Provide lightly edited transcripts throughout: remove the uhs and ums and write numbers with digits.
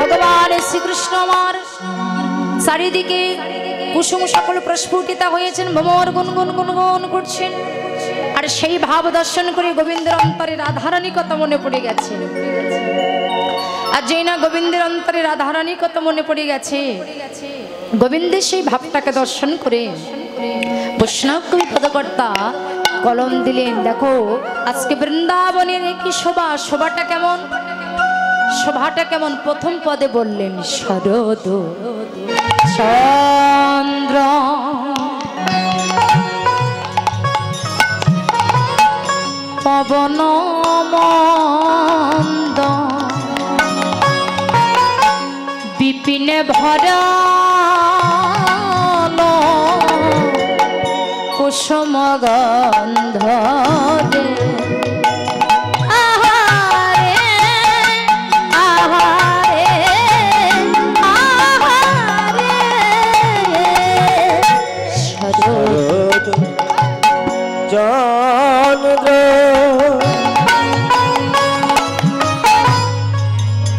ভগবান শ্রীকৃষ্ণ আমার চারিদিকে কুসুম সকল প্রস্ফুটিত হয়েছেন, ভ্রমর গুনগুন গুনগুন করছেন। আর সেই ভাব দর্শন করে গোবিন্দের অন্তরে রাধারানী কথা মনে পড়ে গেছে। আর যেই না গোবিন্দের অন্তরে রাধারানী কথা মনে পড়ে গেছে, গোবিন্দের সেই ভাবটাকে দর্শন করে বৈষ্ণব কবি পদকর্তা কলম দিলেন। দেখো আজকে বৃন্দাবনের কি শোভা, শোভাটা কেমন, শোভাটা কেমন। প্রথম পদে বললেন শরদ চন্দ্র পবন মন্দ বিপিনে ভরা কুসুম গন্ধ দে।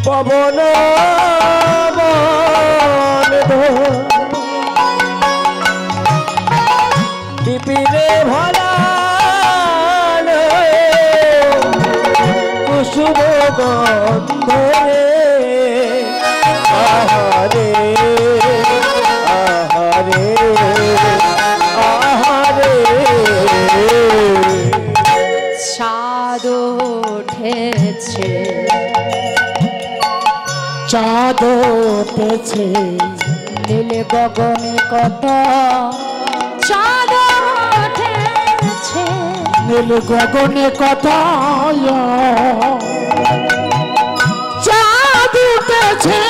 পবন বিপিনে ভরা কুসুম গন্ধ আহারে আহারে আহারে। চাঁদ উঠেছে, চাঁদ উঠেছে নীল গগনে কত চাঁদ উঠেছে, নীল গগনে কথা চাঁদ উঠেছে।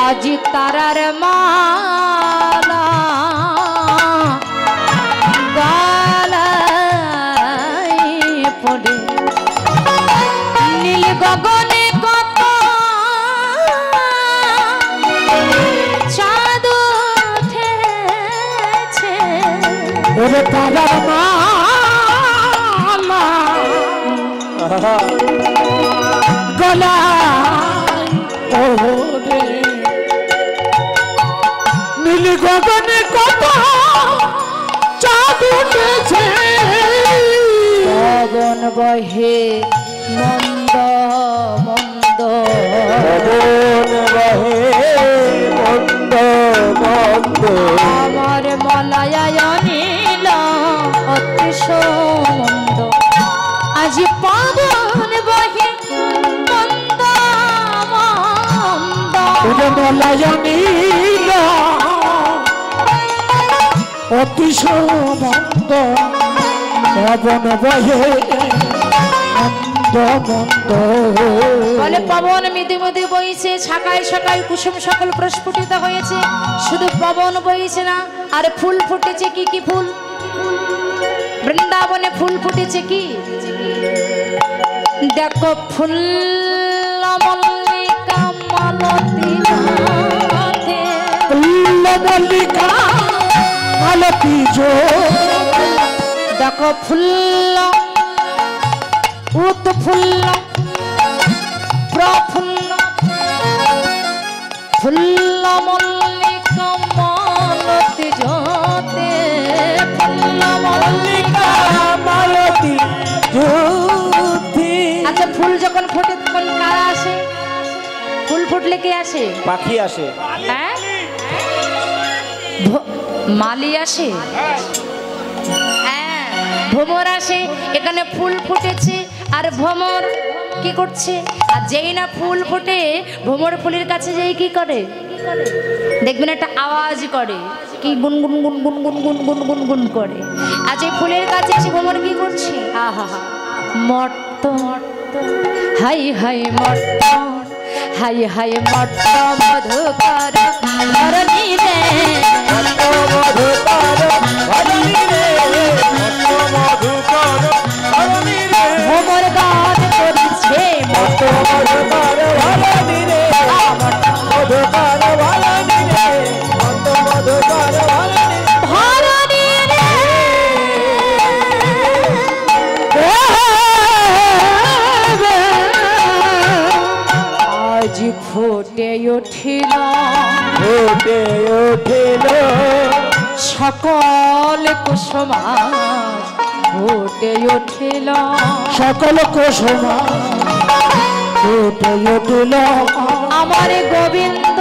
আজ তারার মালা গালায় পড়ে, নীল গগনে কত চাঁদ উঠেছে। ওরে তারার মালা গলায় ওরে নীল গগনে কত চাঁদ উঠেছে। পবন বহে মন্দ মন্দ, পবন বহে মন্দ মন্দ আমার মলায় নীল অতি মন্দ। আজ পবন বহে মন্দ মন্দ, মলায় নীল অতি মন্দ পবন বহে মন্দ মন্দ। বলে পবন মৃদু মৃদু বইছে, ছাকায় ছাকায় কুসুম সকল প্রস্ফুটিত হয়েছে। শুধু পবন বইছে না, আর ফুল ফুটেছে। কি কি ফুল? বৃন্দাবনে ফুল ফুটেছে কি দেখো, ফুল মল্লিকা মালতী মল্লিকা মালতী জো। দেখো ফুল উৎফুল্ল প্রফুল্ল, ফুল্ল মল্লিকা মালতী জ্যোতে, ফুল্ল মল্লিকা মালতী জ্যোতি। আচ্ছা ফুল যখন ফোটে তখন কারা আসে? ফুল ফুটলে কে আসে? পাখি আসে। হ্যাঁ, মালি আসে, হ্যাঁ ভ্রমর আসে। এখানে ফুল ফুটেছে আর ভ্রমর কি করছে? আর যেই না ফুল ফুটে ভ্রমর ফুলের কাছে যেই কি করে দেখবেন একটা আওয়াজ করে, কি গুনগুন গুনগুন গুনগুন গুনগুন গুন করে। আর যে ফুলের কাছে এসে ভ্রমর কি করছে? হা হা হা মর্ত হাই হাই মর্ত হাই হাই মর্ত মধুকর ধরণী রে, মর্ত মধুকর ধরণী রে, মর্ত মধুকর ধরণী রে। ভ্রমর গান করেছে মর্ত মধুকর ধরণী রে, মধুকর ধরণী রে, মর্ত মধুকর ধরণী ধরণী রে। আজ ফুটে উঠিল ফুটে উঠিল সকল কুসুম ফুটে উঠিল সকল কুসুম ফুটে উঠিল আমার গোবিন্দ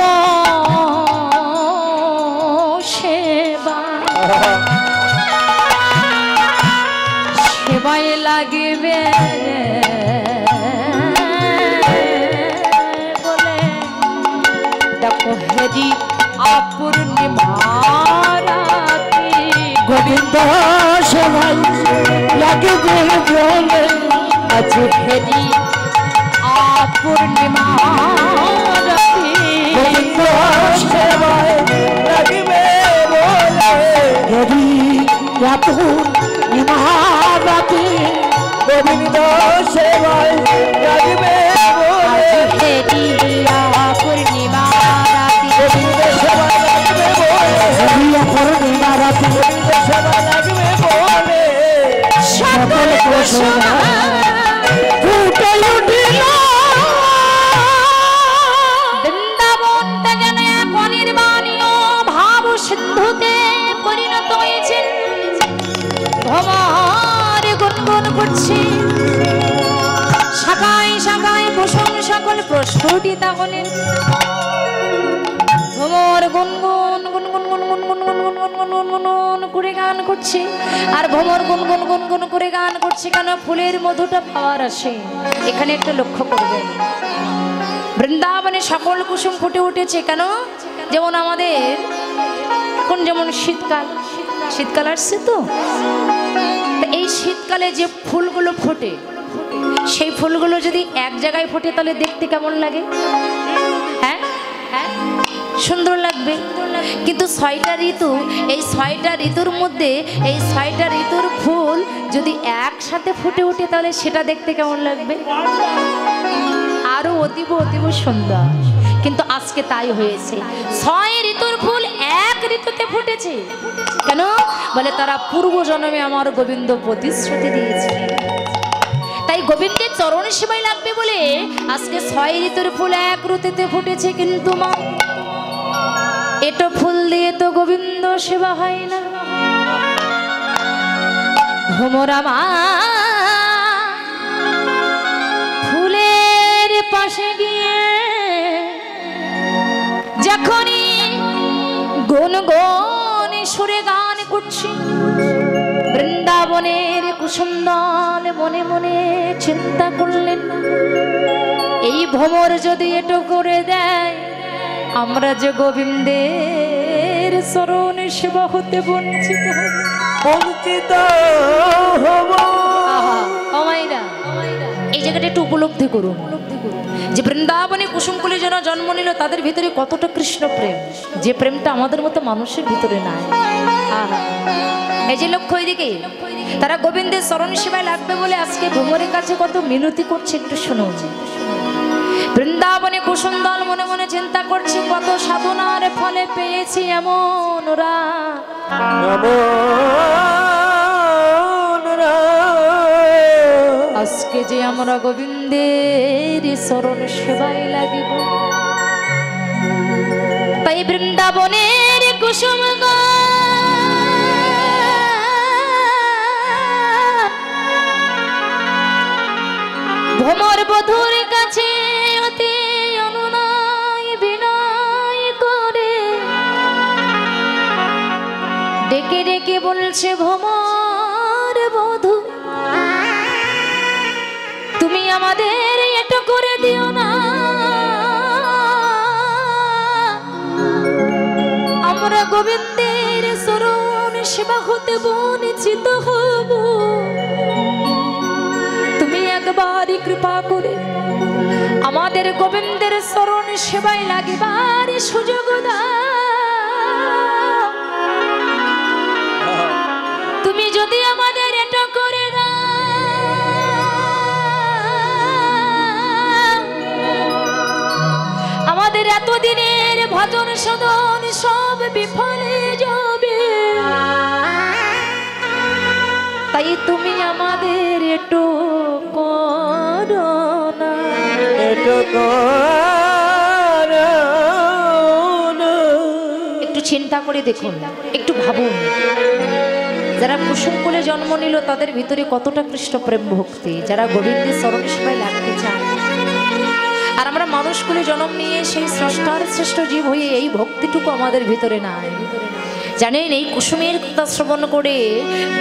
সেবা সেবায় লাগিবে বলে দেখো হেরি অপূর্ণিমারাতি গোবিন্দ সেবাই লাগিবে বলে আজ হেরি অপূর্ণিমারাতি গোবিন্দ সেবাই লাগিবে বলে হরি অপূর্ণিমারাতি গোবিন্দ সেবাই লাগিবে বলে হেরি অপূর্ণিমারাতি গোবিন্দ সেবাই লাগিবে বলে হরি অপূর্ণিমারাতি গোবিন্দ সেবাই লাগিবে বলে সকল কুসুম ফুটে উঠিল বৃন্দাবনটা যেন এক অনির্বাণীয় ভাব সিন্ধুতে পরিণত হয়েছে ভ্রমর গুনগুন করছে শাখায় শাখায় কুসুম সকল প্রস্ফুটিতা হলেন ভ্রমর গুনগুন গুনগুন গুনগুন গুনগুন গুনগুন গুনগুন করে গান করছে আর ভ্রমর গুনগুন গুনগুন করে গান করছে কেন ফুলের মধুটা পাওয়ার আসে এখানে একটা লক্ষ্য করবেন বৃন্দাবনে সকল কুসুম ফুটে উঠেছে কেন যেমন আমাদের এখন যেমন শীতকাল শীতকাল আসছে তো এই শীতকালে যে ফুলগুলো ফোটে সেই ফুলগুলো যদি এক জায়গায় ফোটে তাহলে দেখতে কেমন লাগে হ্যাঁ হ্যাঁ সুন্দর লাগবে কিন্তু 6টা ঋতু এই 6টা ঋতুর মধ্যে এই 6টা ঋতুর ফুল যদি একসাথে ফুটে ওঠে তাহলে সেটা দেখতে কেমন লাগবে আরো অতীব অতীব সুন্দর কিন্তু আজকে তাই হয়েছে 6 ঋতুর ফুল এক ঋতুতে ফুটেছে কেন বলে তারা পূর্ব জন্মে আমার গোবিন্দ প্রতিশ্রুতি দিয়েছে তাই গোবিন্দের চরণ সেবায় লাগবে বলে আজকে 6 ঋতুর ফুল এক ঋতুতে ফুটেছে কিন্তু মা এটো ফুল দিয়ে তো গোবিন্দ সেবা হয় না ভ্রমরা মা ফুলের পাশে গিয়ে যখনই গুনগুন সুরে গান করছি বৃন্দাবনের কুসুমদল মনে মনে চিন্তা করলেন এই ভ্রমর যদি এটো করে দেয় আমরা যে গোবিন্দের চরণ সেবা হতে বঞ্চিত হব বঞ্চিত হব আমাইরা এই জায়গাটা একটু উপলব্ধি করুন যে বৃন্দাবনে কুসুমকুলি যারা জন্ম নিল তাদের ভিতরে কতটা কৃষ্ণ প্রেম যে প্রেমটা আমাদের মতো মানুষের ভিতরে নাই এই যে লক্ষ্য এদিকে তারা গোবিন্দের চরণ সেবায় লাগবে বলে আজকে ভ্রমরের কাছে কত মিনতি করছে একটু শুনুন বৃন্দাবনে কুসুমদল মনে মনে চিন্তা করছে কত সাধনার ফলে পেয়েছি এমন ওরা আজকে যে আমরা গোবিন্দের চরণ সেবায় লাগিব তাই বৃন্দাবনের কুসুম ভ্রমর বধুর কাছে অতি অনুনয় বিনয় করে ডেকে ডেকে বলছে ভ্রমর বধূ তুমি আমাদের এটা করে দিও না আমরা গোবিন্দের চরণ সেবা হতে বঞ্চিত হব তুমি একবারই কৃপা করে আমাদের গোবিন্দের চরণ সেবায় লাগিবার সুযোগ দাও তুমি যদি আমাদের এটা করে আমাদের এতদিনের ভজন সাধন সব বিফলে যাবে তাই তুমি আমাদের একটু করো না এটুকু করে দেখুন, একটু ভাবুন, যারা কুসুম কোলে জন্ম নিল তাদের ভিতরে কতটা কৃষ্ণ প্রেম ভক্তি, যারা গোবিন্দের চরণ সেবায় লাগতে চায়। আর আমরা মানুষ কোলে জন্ম নিয়ে সেই স্রষ্টার শ্রেষ্ঠ জীব হয়ে এই ভক্তিটুকু আমাদের ভিতরে নাই। জানেন, এই কুসুমের কথা শ্রবণ করে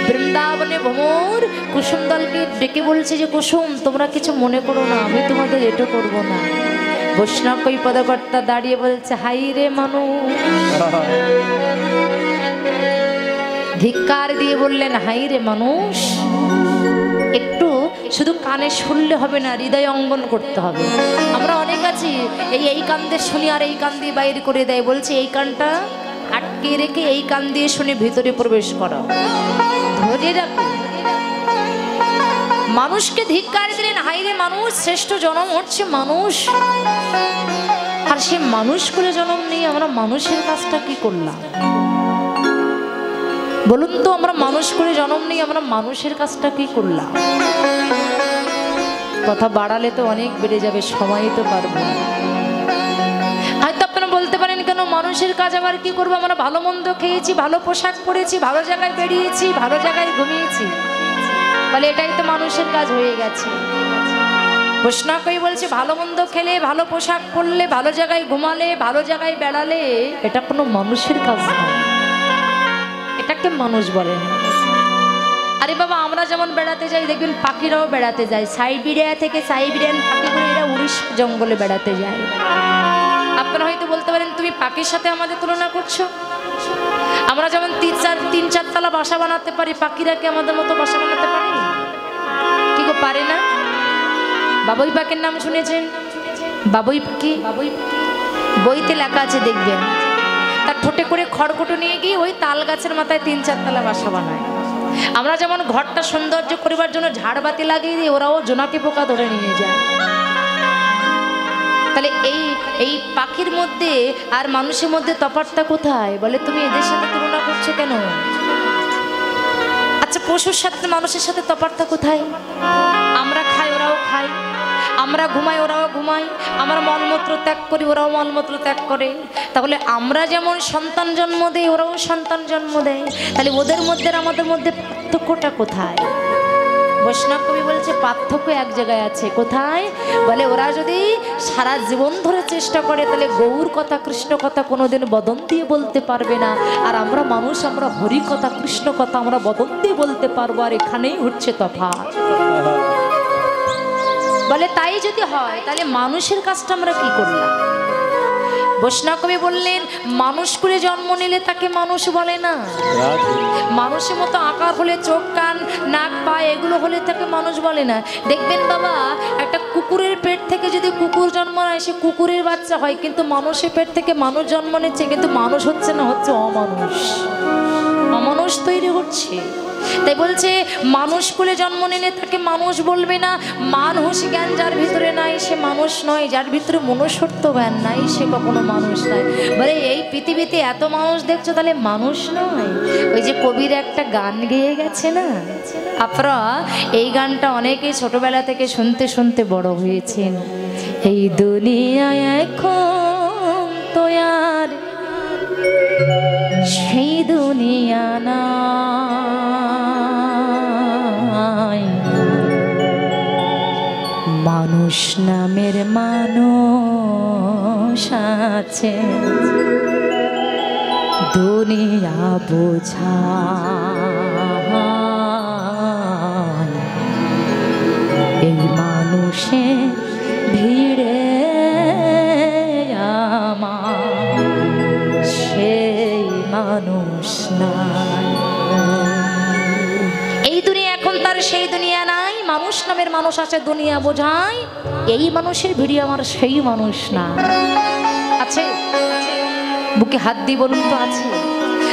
বৃন্দাবনে ভ্রমর কুসুম দলকে ডেকে বলছে যে কুসুম তোমরা কিছু মনে করো না, আমি তোমাদের এটো করব না। বৈষ্ণব কই পদকর্তা দাঁড়িয়ে বলছে হাই রে মানুষ, ধিক্কার দিয়ে বললেন হাই রে মানুষ। একটু শুধু কানে শুনলে হবে না, হৃদয় অঙ্গন করতে হবে। আমরা অনেক আছি এই কান দিয়ে শুনি আর এই কান দিয়ে বাইরে করে দেয়, বলছে এই কানটা আটকে রেখে এই কান দিয়ে শুনে ভিতরে প্রবেশ করো, ধরে রাখো। মানুষকে ধিক্কার দিলেন হাই রে মানুষ, শ্রেষ্ঠ জন্ম হচ্ছে মানুষ। আর সে মানুষ করে জন্ম নিয়ে আমরা মানুষের কাজটা কি করলাম বলুন তো? আমরা মানুষ করে জন্ম নিয়ে আমরা মানুষের কাজটা কি করলাম? কথা বাড়ালে তো অনেক বেড়ে যাবে, সময় তো পারবো না। হয়তো আপনারা বলতে পারেন কেন মানুষের কাজ আবার কি করবো? আমরা ভালো মন্দ খেয়েছি, ভালো পোশাক পরেছি, ভালো জায়গায় বেরিয়েছি, ভালো জায়গায় ঘুমিয়েছি, বলে এটাই তো মানুষের কাজ হয়ে গেছে। বৈষ্ণব কই বলছে ভালো মন্দ খেলে, ভালো পোশাক পরলে, ভালো জায়গায় ঘুমালে, ভালো জায়গায় বেড়ালে এটা কোনো মানুষের কাজ না, এটাকে মানুষ বলে না। আরে বাবা, আমরা যেমন বেড়াতে যাই দেখবেন পাখিরাও বেড়াতে যায়, সাইবেরিয়া থেকে সাইবেরিয়ান পাখিগুলো এরা উড়িষ্যা জঙ্গলে বেড়াতে যায়। আপনারা হয়তো বলতে পারেন তুমি পাখির সাথে আমাদের তুলনা করছো। আমরা যেমন তিন চার তলা বাসা বানাতে পারি, পাখিরা কি আমাদের মতো বাসা বানাতে পারে? কি গো, পারে না? বাবুই পাখির নাম শুনেছেন? বাবুই পাখি বইতে লেখা আছে, দেখবেন তার ঠোঁটে করে খড়কুটো নিয়ে গিয়ে ওই তাল গাছের মাথায় 3-4 তলা বাসা বানায়। আমরা যেমন ঘরটা সৌন্দর্য করিবার জন্য ঝাড়বাতি লাগিয়ে দিই, ওরাও জোনাকি পোকা ধরে নিয়ে যায়। তাহলে এই পাখির মধ্যে আর মানুষের মধ্যে তফাৎটা কোথায়? বলে তুমি এদের সাথে তুলনা করছো কেন? আচ্ছা, পশুর সাথে মানুষের সাথে তফাৎটা কোথায়? আমরা খাই, ওরাও খায়, আমরা ঘুমাই, ওরাও ঘুমাই, আমরা মলমূত্র ত্যাগ করি, ওরাও মলমূত্র ত্যাগ করে। তাহলে আমরা যেমন সন্তান জন্ম দেই, ওরাও সন্তান জন্ম দেয়। তাহলে ওদের মধ্যে আর আমাদের মধ্যে পার্থক্যটা কোথায়? বৈষ্ণব কবি বলছে পার্থক্য এক জায়গায় আছে। কোথায়? বলে ওরা যদি সারা জীবন ধরে চেষ্টা করে তাহলে গৌর কথা, কৃষ্ণ কথা কোনোদিন বদন দিয়ে বলতে পারবে না। আর আমরা মানুষ, আমরা হরি কথা, কৃষ্ণ কথা আমরা বদন দিয়ে বলতে পারবো। আর এখানেই হচ্ছে তফাৎ। বলে তাই যদি হয় তাহলে মানুষের কাজটা আমরা কি করলাম? বৈষ্ণব কবি বললেন মানুষ করে জন্ম নিলে তাকে মানুষ বলে না। মানুষের মতো আকার হলে, চোখ কান নাক পা এগুলো হলে তাকে মানুষ বলে না। দেখবেন বাবা, একটা কুকুরের পেট থেকে যদি কুকুর জন্ম নেয় সে কুকুরের বাচ্চা হয়, কিন্তু মানুষের পেট থেকে মানুষ জন্ম নিচ্ছে কিন্তু মানুষ হচ্ছে না, হচ্ছে অমানুষ। অমানুষ তৈরি হচ্ছে। তাই বলছে মানুষ কোলে জন্ম নিলে তাকে মানুষ বলবে না। মানুষ জ্ঞান যার ভিতরে নাই সে মানুষ নয়, যার ভিতরে মনুষ্যত্ব জ্ঞান নাই সে কখনো মানুষ নয়। বলে এই পৃথিবীতে এত মানুষ দেখছো তাহলে মানুষ নয়? ওই যে কবির একটা গান গেয়ে গেছে না, আপনারা এই গানটা অনেকেই ছোটবেলা থেকে শুনতে শুনতে বড় হয়েছেন। এই দুনিয়ায় এখন তো আর সেই দুনিয়া না, মানুষ নামের মানুষ আছে, দুনিয়া বোঝা এই মানুষের ভিড়ে আমার সেই মানুষ নাই। এই দুনিয়া এখন তার সেই দুনিয়া নাই, মানুষ নামের মানুষ আছে, দুনিয়া বোঝায় এই মানুষের ভিড়ে আমার সেই মানুষ না। আছে? বুকে হাত দিয়ে বলুন তো আছে?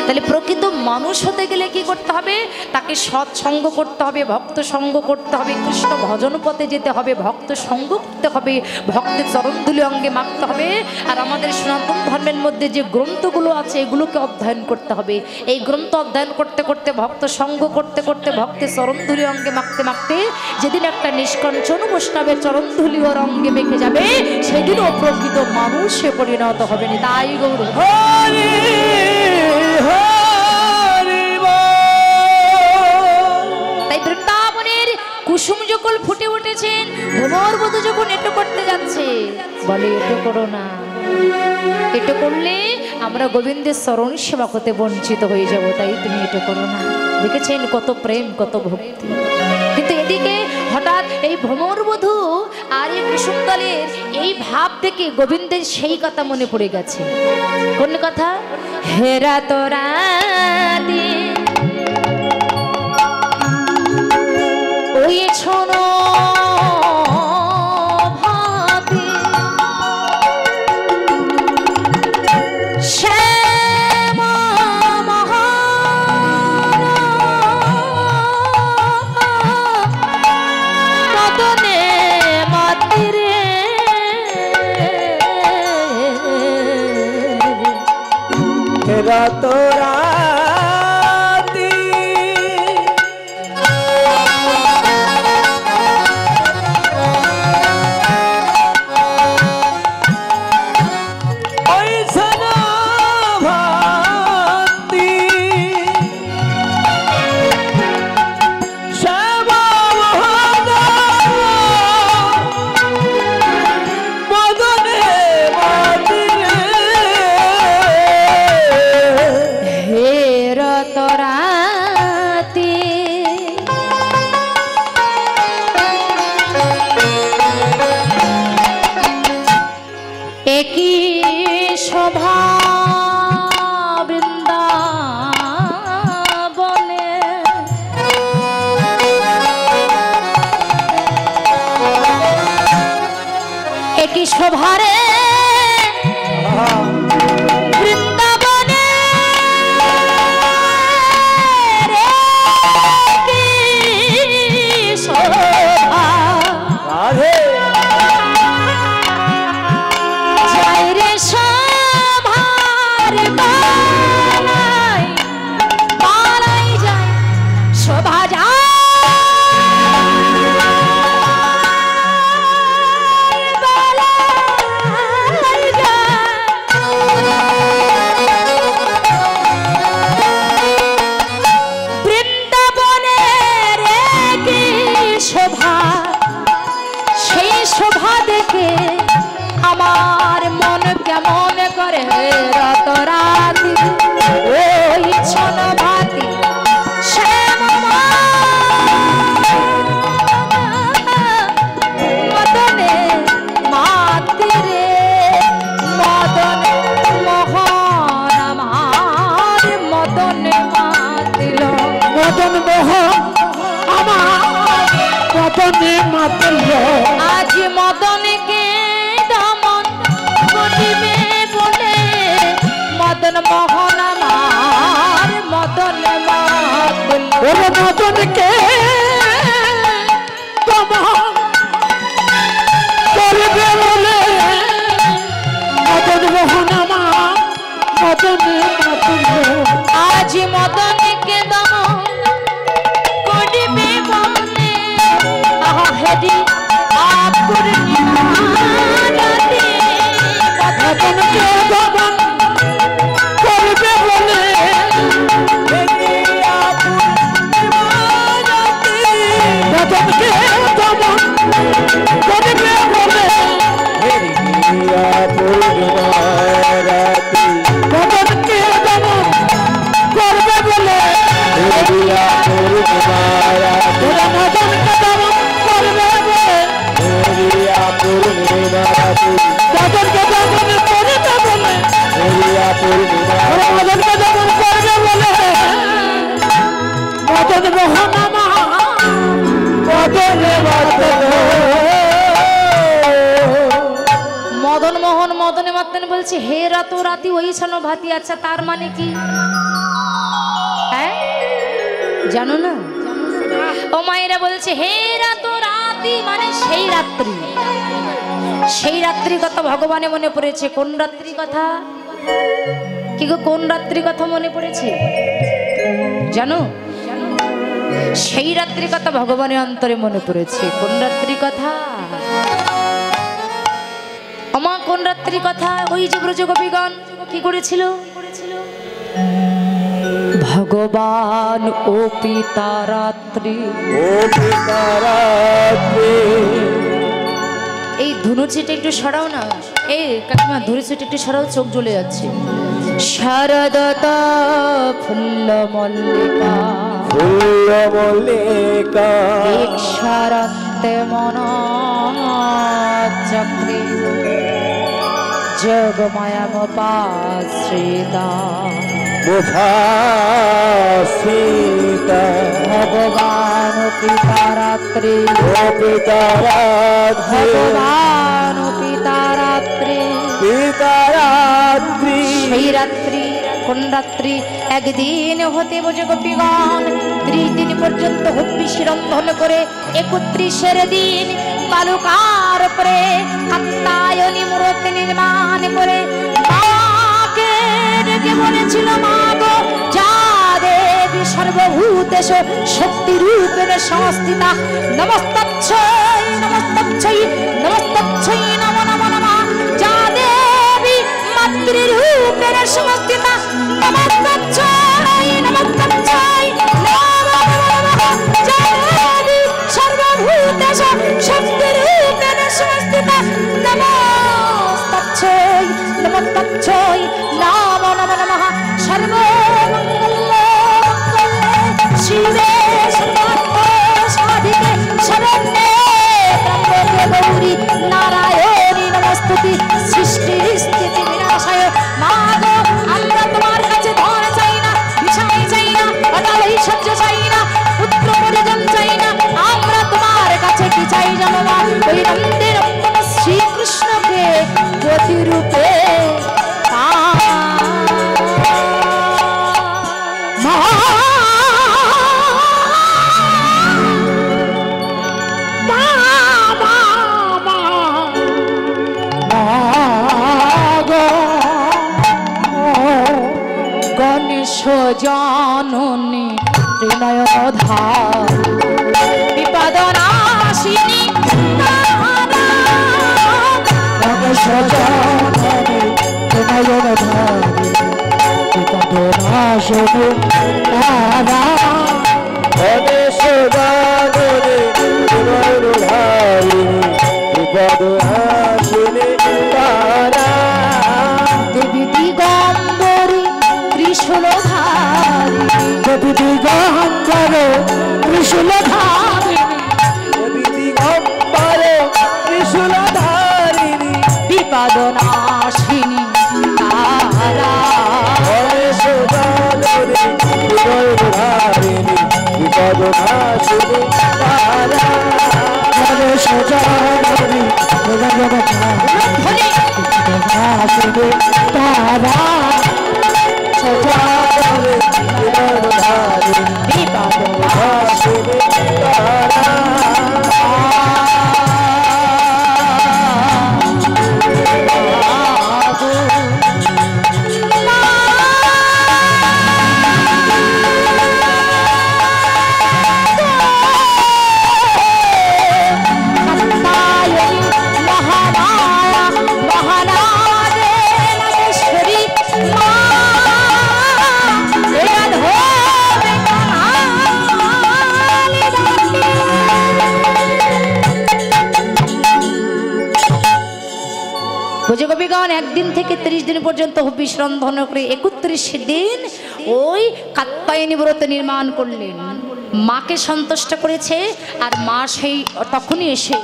তাহলে প্রকৃত মানুষ হতে গেলে কি করতে হবে? তাকে সৎসঙ্গ করতে হবে, ভক্ত সঙ্গ করতে হবে, কৃষ্ণ ভজন পথে যেতে হবে, ভক্ত সঙ্গ করতে হবে, ভক্তের চরণধুলি অঙ্গে মাখতে হবে। আর আমাদের সনাতন ধর্মের মধ্যে যে গ্রন্থগুলো আছে এগুলোকে অধ্যয়ন করতে হবে। এই গ্রন্থ অধ্যয়ন করতে করতে, ভক্ত সঙ্গ করতে করতে, ভক্তের চরণধুলি অঙ্গে মাখতে মাখতে যেদিন একটা নিষ্কঞ্চন বৈষ্ণবের চরণধুলি ওর অঙ্গে মেখে যাবে সেদিন ও প্রকৃত মানুষে পরিণত হবে। তাই গৌর হরি বল। তাই বৃন্দাবনের কুসুম যখন ফুটে উঠেছেন, ভ্রমর বধূ যখন এটো করতে যাচ্ছে, বলে এটো করো না, এটো করলে আমরা গোবিন্দের চরণ সেবা করতে বঞ্চিত হয়ে যাব, তাই তুমি এটো করো না। দেখেছেন কত প্রেম, কত ভক্তি। কিন্তু এদিকে হঠাৎ এই ভ্রমর বধূ আর এই কুসুম দলের এই ভাব থেকে গোবিন্দের সেই কথা মনে পড়ে গেছে। কোন কথা? হেরা তোরা দি ওই শোনো ভাবি শ্যামা মহান মদনে মাতিরে হেরা তোরা শোভারে বৃন্দাবনে রে কি শোভা যাই রে শোভার বালাই বালাই যায় শোভা যায় আমার মন কেমন করে রাত রাতি ওই ছন ভাতি মদনে মাতিরে মদনে মোহন আমার মদনে মাতিল মদন মোহন আমার মদনে মাতিল আজ মদনকে দমন করিবে বলে মদন মোহন আমার মদন মাতিল ওরে মদনকে দমন করিবে বলে মদন মোহন আমার মদনে মাতিল আজ মদনকে দমন করিবে বলে হেরি পূর্ণিমা রাতে মদনকে দমন করবে বলে মদনকে দমন করবে বলে মদনকে দমন করবে বলে ওরা মদনকে দমন করবে বলে মদনকে দমন করবে বলে ওরা মদনকে দমন করবে বলে মদন মোহন আমার মদনে মাতিল মদন মোহন মদনে মাতলেন বলছে হে রাত রাতি ওই ছন ভাতি। আচ্ছা তার মানে কি হ্যাঁ জানো না? ও মায়েরা বলছে হে রাত রাতি মানে সেই রাত্রি, সেই রাত্রি কথা ভগবানে মনে পড়েছে। কোন রাত্রি কথা? কি গো কোন রাত্রি কথা মনে পড়েছে জানো? সেই রাত্রি কথা ভগবানের অন্তরে মনে পড়েছে। কোন রাত্রি কথা? আমা কোন রাত্রি কথা? ওই যে ব্রজ গোপীগণ কি করেছিল? ভগবান ও পিতা রাত্রি। ও পিতা রাত্রি। এই ধনুচিটা একটু সরাও না, এই কাকিমা ধনুচিটা একটু সরাও, চোখ জ্বলে যাচ্ছে। শারদতা ফুল্ল মল্লিকা, ফুল্ল মল্লিকা দীক্ষারন্তে মন চক্রে জগময়মপাশ্রিতা মুফাসিতা। ভগবান পিতা রাত্রি। ও পিতা রাত্রি। ভগবান পিতা রাত্রি। পিতা রাত্রি। সেই রাত্রি কোন রাত্রি? একদিন হতে বোঝে গোপীগণ 30 দিন পর্যন্ত হব্বিষি রন্ধন করে 31 দিন বালুকার উপরে কাত্যায়নী মূর্তি নির্মাণ করে মাকে ডেকে বলেছিল, মা গো যা দেবী সর্বভূতেষু শক্তি রূপেণ সংস্থিতা, নমস্তচ্ছৈ নমস্তচ্ছৈ নমস্তচ্ছৈ নমো নমো নমঃ। যা দেবী মাতৃরূপেণ সংস্থিতা, নমস্তচ্ছৈ নমস্তচ্ছৈ নমো নমঃ। যা দেবী সর্বভূতেষু শক্তি রূপেণ সংস্থিতা, নমস্তচ্ছৈ নমস্তচ্ছৈ নমো নমো নমঃ। সর্বমঙ্গলে শিবে সাধিকে শরণ্যে ত্র্যম্বকে গৌরী নারায়ণী নমস্তুতে। সৃষ্টি স্থিতি বিনাশায় মা গো, আমরা তোমার কাছে ধন চাই না, বিষয় চাই না, অটল ঐশ্বর্য চাই না, পুত্র পরিজন চাই না, আমরা তোমার কাছে কি চাই জানো মা? ওই নন্দের শ্রীকৃষ্ণকে প্রতিরূপে জননী ত্রিনয়ধার বিপদ নাশিনী গণেশ জননী ত্রিনয়নধারী বিপদ নাশিনী তারা। গণেশ জননী ত্রিনয়নধারী বিপদ নাশিনী তারা। দেবী দিগম্বরী ত্রিশূলধারী, দেবী দিগম্বর ত্রিশূলধারিণী। দেবী দিগম্বর ত্রিশূলধারিণী বিপদ নাশিনী তারা। গণেশ জননী ত্রিনয়নধারিণী বিপদ নাশিনী তারা। গণেশ জননী ত্রিনয়নধারিণী বিপদ নাশিনী তারা। সজাননী ত্রিনয়নধারিণী বিপদ নাশিনী তারা। গোপীগণ একদিন থেকে 30 দিন পর্যন্ত হবিষ রন্ধন করে 31 দিন ওই কাত্যায়নী ব্রত নির্মাণ করলেন। মাকে সন্তুষ্ট করেছে, আর মা সেই তখনই এসে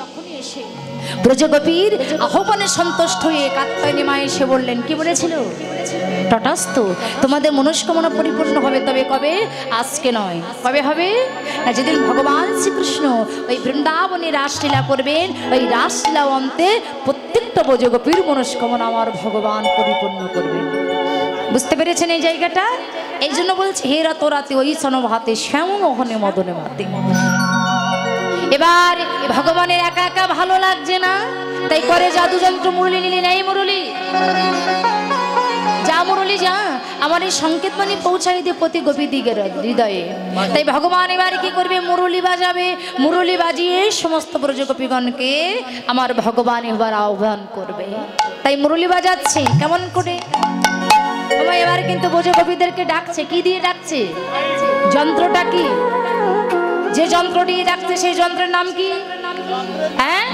ব্রজগোপীর আহ্বানে সন্তুষ্ট হয়ে কাত্যায়নী মা এসে বললেন, কি বলেছিল? তথাস্তু, তোমাদের মনস্কামনা পরিপূর্ণ হবে। তবে কবে? আজকে নয়। কবে হবে? না, যেদিন ভগবান শ্রীকৃষ্ণ ওই বৃন্দাবনে রাসলীলা করবেন, ওই রাসলীলা অন্তে প্রত্যেকটা ব্রজগোপীর মনস্কামনা আমার ভগবান পরিপূর্ণ করবেন। বুঝতে পেরেছেন এই জায়গাটা? এই জন্য বলছে, হে রাত রাতে ওই সনভাতে শ্যাম মোহনে মদনে মাতে। এবার ভগবানের একা একা ভালো লাগছে না, তাই করে জাদুযন্ত্র মুরলি নিলি। নেই মুরলি, যা মুরলি যা, আমার এই সংকেত মানে পৌঁছাই দিয়ে প্রতি গোপী দিগের হৃদয়ে। তাই ভগবান এবার কি করবে? মুরলি বাজাবে। মুরলি বাজিয়ে সমস্ত ব্রজগোপীগণকে আমার ভগবান এবার আহ্বান করবে। তাই মুরলি বাজাচ্ছে কেমন করে? বাবা এবার কিন্তু বোঝো গোপীদেরকে ডাকছে, কি দিয়ে ডাকছে? যন্ত্রটা কি? যে যন্ত্র দিয়ে ডাকছে সেই যন্ত্রের নাম কি? হ্যাঁ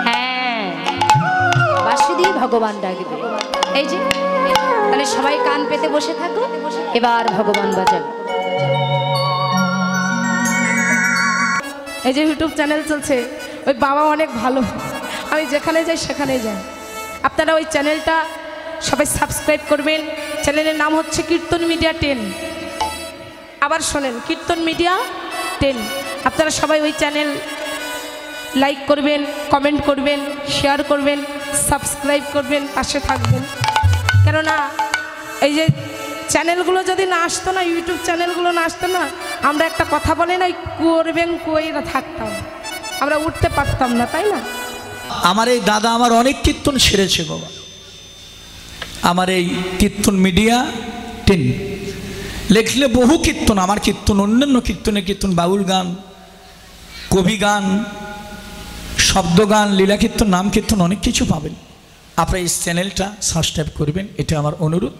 হ্যাঁ, বাঁশি দিয়ে ভগবান ডাকবে। এই যে তাহলে সবাই কান পেতে বসে থাকো, এবার ভগবান বাজাবে। এই যে ইউটিউব চ্যানেল চলছে, ওই বাবা অনেক ভালো, আমি যেখানে যাই সেখানে যাই। আপনারা ওই চ্যানেলটা সবাই সাবস্ক্রাইব করবেন। চ্যানেলের নাম হচ্ছে কীর্তন মিডিয়া 10। আবার শোনেন, কীর্তন মিডিয়া 10। আপনারা সবাই ওই চ্যানেল লাইক করবেন, কমেন্ট করবেন, শেয়ার করবেন, সাবস্ক্রাইব করবেন, পাশে থাকবেন। কেননা এই যে চ্যানেলগুলো যদি না আসতো না, ইউটিউব চ্যানেলগুলো না আসতো না, আমরা একটা কথা বলে না, করবেন কইরা থাকতাম, আমরা উঠতে পারতাম না, তাই না? আমার এই দাদা আমার অনেক কীর্তন সেরেছে বাবা। আমার এই কীর্তন মিডিয়া 10 লেখলে বহু কীর্তন, আমার কীর্তন, অন্যান্য কীর্তনের কীর্তন, বাউল গান, কবি গান, শব্দ গান, লীলা কীর্তন, নাম কীর্তন, অনেক কিছু পাবেন। আপনারা এই চ্যানেলটা সাবস্ক্রাইব করবেন, এটা আমার অনুরোধ।